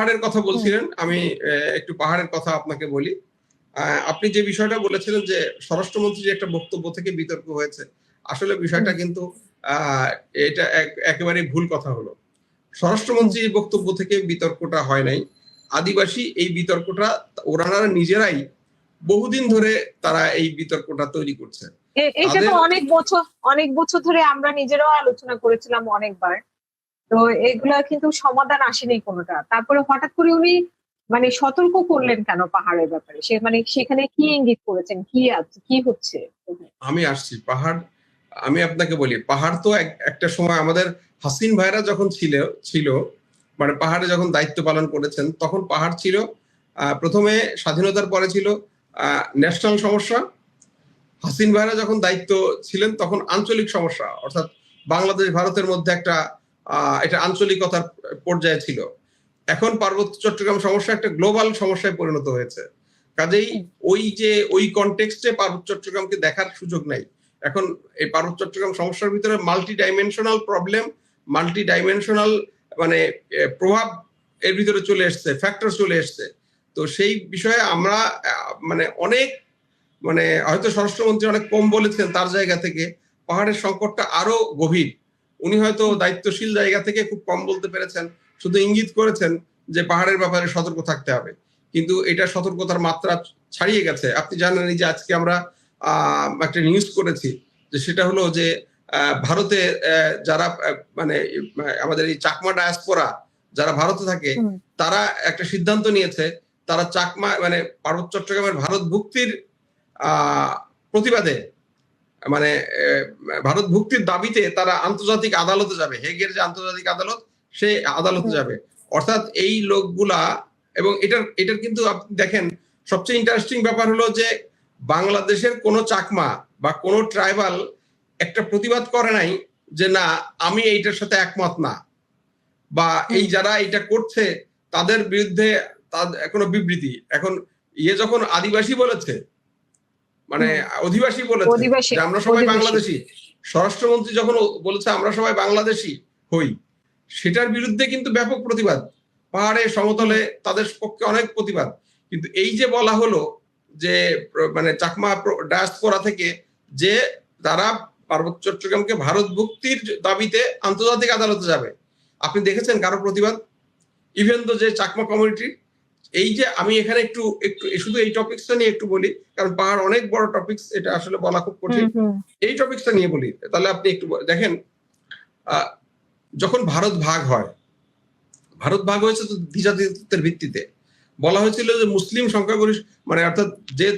পাহাড়ের কথা বলছিলেন, আমি একটু পাহাড়ের কথা আপনাকে বলি। আপনি যে বিষয়টা বলেছিলেন যে স্বরাষ্ট্রমন্ত্রীর একটা বক্তব্য থেকে বিতর্ক হয়েছে, আসলে বিষয়টা কিন্তু এটা একেবারে ভুল কথা হলো। স্বরাষ্ট্রমন্ত্রীর বক্তব্য থেকে বিতর্কটা হয় নাই। আদিবাসী এই বিতর্কটা ওনারা নিজেরাই বহুদিন ধরে তারা এই বিতর্কটা তৈরি করছে। এটা তো অনেক বছর ধরে আমরা নিজেরাও আলোচনা করেছিলাম অনেকবার। তো এগুলা কিন্তু সমাধান আসেনি কোনোটা। তারপরে হঠাৎ করে উনি মানে সতর্ক করলেন কেন পাহাড়ের ব্যাপারে? সে মানে সেখানে কি ইঙ্গিত করেছেন, কি হচ্ছে? আমি আসছি পাহাড়, আমি আপনাকে বলি পাহাড় তো একটা সময় আমাদের হাসিন ভাইরা যখন ছিল মানে পাহাড়ে যখন দায়িত্ব পালন করেছেন তখন পাহাড় ছিল প্রথমে স্বাধীনতার পরে ছিল ন্যাশনাল সমস্যা। হাসিন ভাইরা যখন দায়িত্ব ছিলেন তখন আঞ্চলিক সমস্যা, অর্থাৎ বাংলাদেশ ভারতের মধ্যে একটা এটা আঞ্চলিকতার পর্যায়ে ছিল। এখন পার্বত্য চট্টগ্রাম সমস্যা একটা গ্লোবাল সমস্যায় পরিণত হয়েছে। কাজেই ওই কনটেক্সটে পার্বত্য চট্টগ্রামকে দেখার সুযোগ নাই। এখন এই পার্বত্য চট্টগ্রাম সমস্যার ভিতরে multi dimensional problem, multi dimensional মানে প্রভাব এর ভিতরে চলে এসছে, ফ্যাক্টর চলে এসছে। তো সেই বিষয়ে আমরা মানে অনেক মানে হয়তো স্বরাষ্ট্রমন্ত্রী অনেক কম বলেছেন তার জায়গা থেকে, পাহাড়ের সংকটটা আরো গভীর। উনি হয়তো দায়িত্বশীল জায়গা থেকে খুব কম বলতে পেরেছেন, শুধু ইঙ্গিত করেছেন যে পাহাড়ের ব্যাপারে সতর্ক থাকতে হবে, কিন্তু এটা সতর্কতার মাত্রা ছাড়িয়ে গেছে। আপনি জানেন যে আজকে আমরা একটা নিউজ করেছি যে সেটা হলো যে ভারতে যারা মানে আমাদের এই চাকমা ডায়াসপোরা যারা ভারতে থাকে তারা একটা সিদ্ধান্ত নিয়েছে, তারা চাকমা মানে পার্বত্য চট্টগ্রামের ভারত ভুক্তির প্রতিবাদে মানে ভারত ভুক্তির দাবিতে তারা আন্তর্জাতিক আদালতে যাবে, হেগের যে আন্তর্জাতিক আদালত সেই আদালতে যাবে। অর্থাৎ এই লোকগুলা, এবং এটার কিন্তু আপনি দেখেন সবচেয়ে ইন্টারেস্টিং ব্যাপার হলো যে বাংলাদেশের কোন চাকমা বা কোন ট্রাইবাল একটা প্রতিবাদ করে নাই যে না আমি এইটার সাথে একমত না, বা এই যারা এটা করছে তাদের বিরুদ্ধে কোনো বিবৃতি। এখন যখন আদিবাসী বলেছে মানে অধিবাসী বলেছে যে আমরা সবাই বাংলাদেশী, স্বরাষ্ট্রমন্ত্রী যখন বলেছে আমরা সবাই বাংলাদেশী হই, সেটার বিরুদ্ধে কিন্তু ব্যাপক প্রতিবাদ, পাহাড়ে সমতলে তাদের পক্ষে অনেক প্রতিবাদ। কিন্তু এই যে বলা হলো যে মানে চাকমা ডায়াসপোরা থেকে যে তারা পার্বত্য চট্টগ্রামকে ভারত ভুক্তির দাবিতে আন্তর্জাতিক আদালতে যাবে, আপনি দেখেছেন কারো প্রতিবাদ? ইভেন তো যে চাকমা কমিউনিটি, এই যে আমি এখানে একটু শুধু এই টপিকসটা নিয়ে একটু বলি, কারণ পাহাড় অনেক বড় টপিকস, এটা আসলে বলা খুব কঠিন। এই টপিকসটা নিয়ে বলি তাহলে আপনি একটু দেখেন। যখন ভারত ভাগ হয়েছে তো দ্বিজাতিত্বের ভিত্তিতে বলা হয়েছিল যে মুসলিম সংখ্যাগরিষ্ঠ মানে অর্থাৎ যে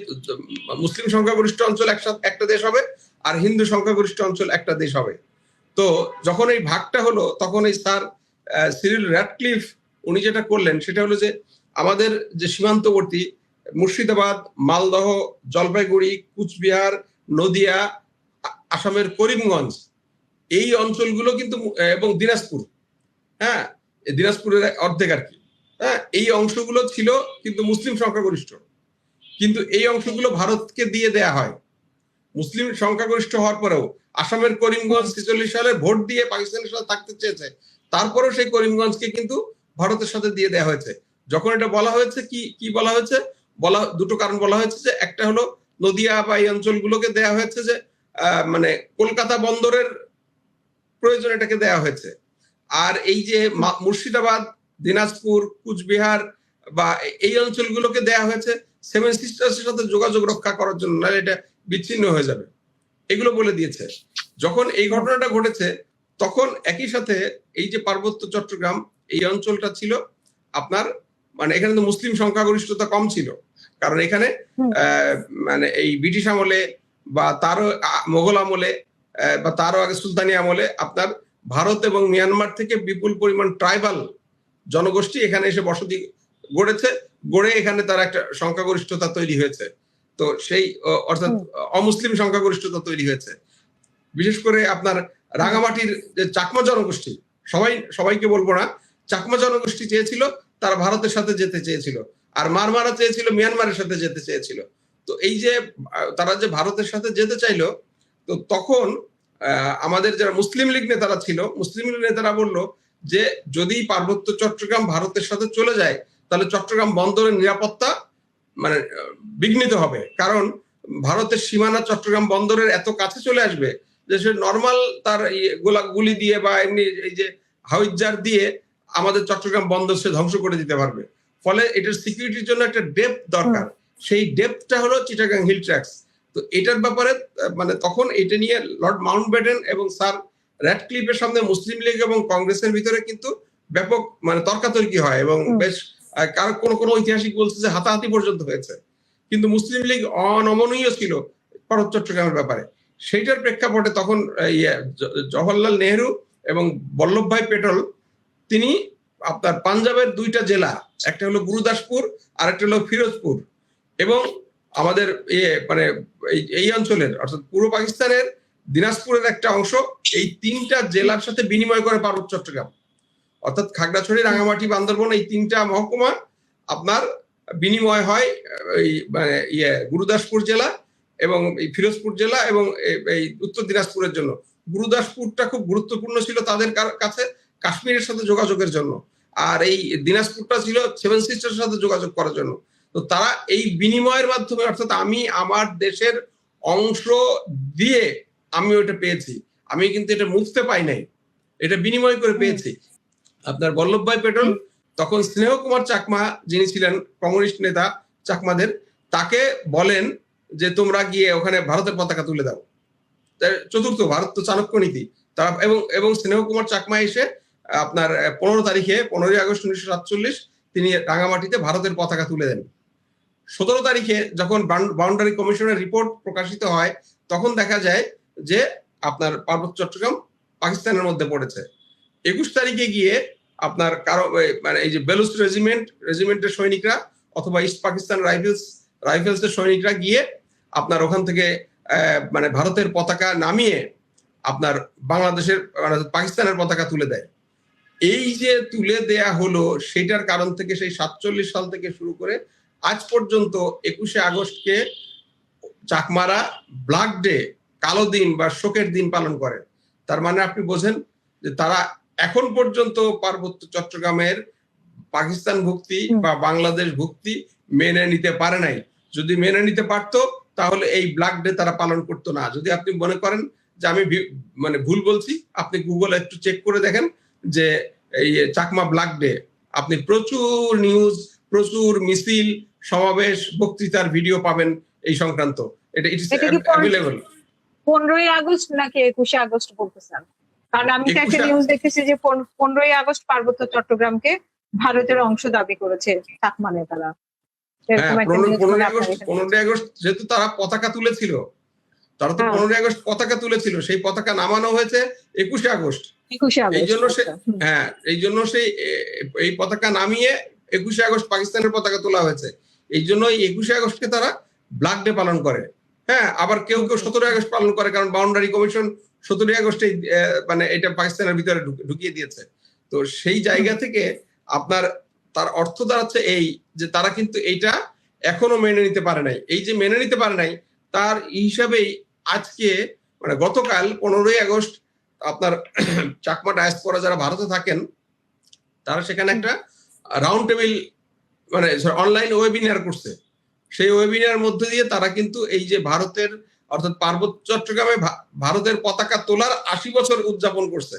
মুসলিম সংখ্যাগরিষ্ঠ অঞ্চল একটা দেশ হবে আর হিন্দু সংখ্যাগরিষ্ঠ অঞ্চল একটা দেশ হবে। তো যখন এই ভাগটা হলো তখন এই স্যার সিরিল র্যাডক্লিফ উনি যেটা করলেন সেটা হলো যে আমাদের যে সীমান্তবর্তী মুর্শিদাবাদ, মালদহ, জলপাইগুড়ি, কুচবিহার, নদিয়া, আসামের করিমগঞ্জ, এই অঞ্চলগুলো কিন্তু এবং দিনাজপুর, হ্যাঁ দিনাজপুরের অর্ধেক আর কি, হ্যাঁ এই অংশগুলো ছিল কিন্তু মুসলিম সংখ্যাগরিষ্ঠ, কিন্তু এই অংশগুলো ভারতকে দিয়ে দেয়া হয়। মুসলিম সংখ্যাগরিষ্ঠ হওয়ার পরেও আসামের করিমগঞ্জ 46 সালে ভোট দিয়ে পাকিস্তানের সাথে থাকতে চেয়েছে, তারপরেও সেই করিমগঞ্জকে কিন্তু ভারতের সাথে দিয়ে দেওয়া হয়েছে। যখন এটা বলা হয়েছে কি বলা হয়েছে, দুটো কারণ বলা হয়েছে, যে একটা হলো নদিয়া বা এই অঞ্চলগুলোকে দেয়া হয়েছে যে মানে কলকাতা বন্দরের প্রয়োজন এটাকে দেয়া হয়েছে, আর এই যে মুর্শিদাবাদ, দিনাজপুর, কুচবিহার বা এই অঞ্চলগুলোকে দেয়া হয়েছে সেভেন সিস্টার্সের সাথে যোগাযোগ রক্ষা করার জন্য, নাহলে এটা বিচ্ছিন্ন হয়ে যাবে, এগুলো বলে দিয়েছে। যখন এই ঘটনাটা ঘটেছে তখন একই সাথে এই যে পার্বত্য চট্টগ্রাম এই অঞ্চলটা ছিল আপনার মানে এখানে তো মুসলিম সংখ্যাগরিষ্ঠতা কম ছিল, কারণ এখানে মানে এই ব্রিটিশ আমলে বা তারও মোগল আমলে বা তারও আগে সুলতানি আমলে আপনার ভারত এবং মিয়ানমার থেকে বিপুল পরিমাণ ট্রাইবাল জনগোষ্ঠী এখানে এসে বসতি গড়ে এখানে তার একটা সংখ্যাগরিষ্ঠতা তৈরি হয়েছে। তো সেই অর্থাৎ অমুসলিম সংখ্যাগরিষ্ঠতা তৈরি হয়েছে। বিশেষ করে আপনার রাঙামাটির যে চাকমা জনগোষ্ঠী, সবাইকে বলবো না, চাকমা জনগোষ্ঠী চেয়েছিল তারা ভারতের সাথে যেতে চেয়েছিল, আর মারমারা চেয়েছিল মিয়ানমারের সাথে যেতে চেয়েছিল। তো এই যে তারা যে ভারতের সাথে যেতে চাইলো, তো তখন আমাদের যারা মুসলিম লীগ নেতারা ছিল, মুসলিম লীগ নেতারা বললো যে যদি পার্বত্য চট্টগ্রাম ভারতের সাথে চলে যায় তাহলে চট্টগ্রাম বন্দরের নিরাপত্তা মানে বিঘ্নিত হবে, কারণ ভারতের সীমানা চট্টগ্রাম বন্দরের এত কাছে চলে আসবে যে সে নর্মাল তার গুলি দিয়ে বা এমনি এই যে হাউইজার দিয়ে আমাদের চট্টগ্রাম বন্দর সে ধ্বংস করে দিতে পারবে। ফলে এটার সিকিউরিটির জন্য একটা ডেপথ দরকার, সেই ডেপথটা হলো চিটাগাং হিল ট্র্যাক্স। তো এটার ব্যাপারে মানে তখন এটা নিয়ে লর্ড মাউন্টব্যাটেন এবং স্যার র্যাডক্লিফের সামনে মুসলিম লীগ এবং কংগ্রেসের ভিতরে কিন্তু ব্যাপক মানে তর্কাতর্কি হয় এবং বেশ কার কোন ঐতিহাসিক বলছে যে হাতাহাতি পর্যন্ত হয়েছে, কিন্তু মুসলিম লীগ অনমনীয় ছিল ভারত চট্টগ্রামের ব্যাপারে। সেইটার প্রেক্ষাপটে তখন জওহরলাল নেহেরু এবং বল্লভভাই পেটেল তিনি আপনার পাঞ্জাবের দুইটা জেলা, একটা হলো গুরুদাসপুর আর একটা হলো ফিরোজপুর, এবং আমাদের মানে এই অঞ্চলের অর্থাৎ পূর্ব পাকিস্তানের দিনাজপুরের একটা অংশ, এই তিনটা জেলার সাথে বিনিময় করে পার্বত্য চট্টগ্রাম। অর্থাৎ খাগড়াছড়ি, রাঙামাটি, বান্দরবন এই তিনটা মহকুমা আপনার বিনিময় হয় এই মানে গুরুদাসপুর জেলা এবং এই ফিরোজপুর জেলা এবং এই উত্তর দিনাজপুরের জন্য। গুরুদাসপুরটা খুব গুরুত্বপূর্ণ ছিল তাদের কাছে কাশ্মীরের সাথে যোগাযোগের জন্য, আর এই দিনাজপুরটা ছিল সেভেন সিস্টারের সাথে যোগাযোগ করার জন্য। তো তারা এই বিনিময়ের মাধ্যমে অর্থাৎ আমি আমার দেশের অংশ দিয়ে আমি ওটা পেয়েছি, আমি কিন্তু এটা মুছতে পাই নাই, এটা বিনিময় করে পেয়েছি। আপনার বল্লভভাই পেটেল তখন স্নেহ কুমার চাকমা যিনি ছিলেন কমিউনিস্ট নেতা চাকমাদের, তাকে বলেন যে তোমরা গিয়ে ওখানে ভারতের পতাকা তুলে দাও। চতুর্থ ভারত তো চাণক্য নীতি তারা, এবং স্নেহ কুমার চাকমা এসে আপনার 15 আগস্ট 1947 তিনি রাঙামাটিতে ভারতের পতাকা তুলে দেন। 17 তারিখে যখন বাউন্ডারি কমিশনের রিপোর্ট প্রকাশিত হয় তখন দেখা যায় যে আপনার পার্বত্য চট্টগ্রাম পাকিস্তানের মধ্যে পড়েছে। 21 তারিখে গিয়ে আপনার কারো মানে এই যে বেলুচ রেজিমেন্টের সৈনিকরা অথবা ইস্ট পাকিস্তান রাইফেলসের সৈনিকরা গিয়ে আপনার ওখান থেকে মানে ভারতের পতাকা নামিয়ে আপনার বাংলাদেশের মানে পাকিস্তানের পতাকা তুলে দেয়। এই যে তুলে দেয়া হলো সেটার কারণ থেকে সেই 47 সাল থেকে শুরু করে আজ পর্যন্ত 21শে আগস্টকে চাকমারা ব্ল্যাক ডে, কালো দিন বা শোকের দিন পালন করে। তার মানে আপনি বোঝেন যে তারা এখন পর্যন্ত পার্বত্য চট্টগ্রামের পাকিস্তান ভুক্তি বা বাংলাদেশ ভুক্তি মেনে নিতে পারে নাই। যদি মেনে নিতে পারতো তাহলে এই ব্ল্যাক ডে তারা পালন করতো না। যদি আপনি মনে করেন যে আমি মানে ভুল বলছি, আপনি গুগলে একটু চেক করে দেখেন যে এই চাকমা ব্ল্যাক ডে, আপনি প্রচুর নিউজ, প্রচুর মিছিল, সমাবেশ, বক্তৃতার ভিডিও পাবেন এই সংক্রান্ত। এটা ইট ইজ অ্যাভেলেবল। 15ই আগস্ট নাকি 21শে আগস্ট বলতেছেন? কারণ আমি একটা নিউজ দেখেছি যে 15ই আগস্ট পার্বত্য চট্টগ্রামকে ভারতের অংশ দাবি করেছে চাকমা নেতারা। 15ই আগস্ট যেহেতু তারা পতাকা তুলেছিল, তারা তো 15ই আগস্ট পতাকা তুলেছিল, সেই পতাকা নামানো হয়েছে 21শে আগস্ট। এই জন্য সেই এই পতাকা নামিয়ে 21শে আগস্ট পাকিস্তানের পতাকা তোলা হয়েছে। এই জন্য এই 21শে আগস্টকে তারা ব্ল্যাক ডে পালন করে। হ্যাঁ, আবার কেউ 17ই আগস্ট পালন করে, কারণ বাউন্ডারি কমিশন 17ই আগস্টে মানে এটা পাকিস্তানের ভিতরে ঢুকিয়ে দিয়েছে। তো সেই জায়গা থেকে আপনার তার অর্থ দাঁড়াচ্ছে এই যে তারা কিন্তু এইটা এখনো মেনে নিতে পারে নাই। এই যে মেনে নিতে পারে নাই তার হিসাবেই আজকে মানে গতকাল 15ই আগস্ট আপনার চাকমা ডায়াসপোরা যারা ভারতে থাকেন তারা সেখানে একটা রাউন্ড টেবিল মানে অনলাইন ওয়েবিনার করছে। সেই ওয়েবিনার মধ্যে দিয়ে তারা কিন্তু এই যে ভারতের অর্থাৎ পার্বত্য চট্টগ্রামে ভারতের পতাকা তোলার 80 বছর উদযাপন করছে।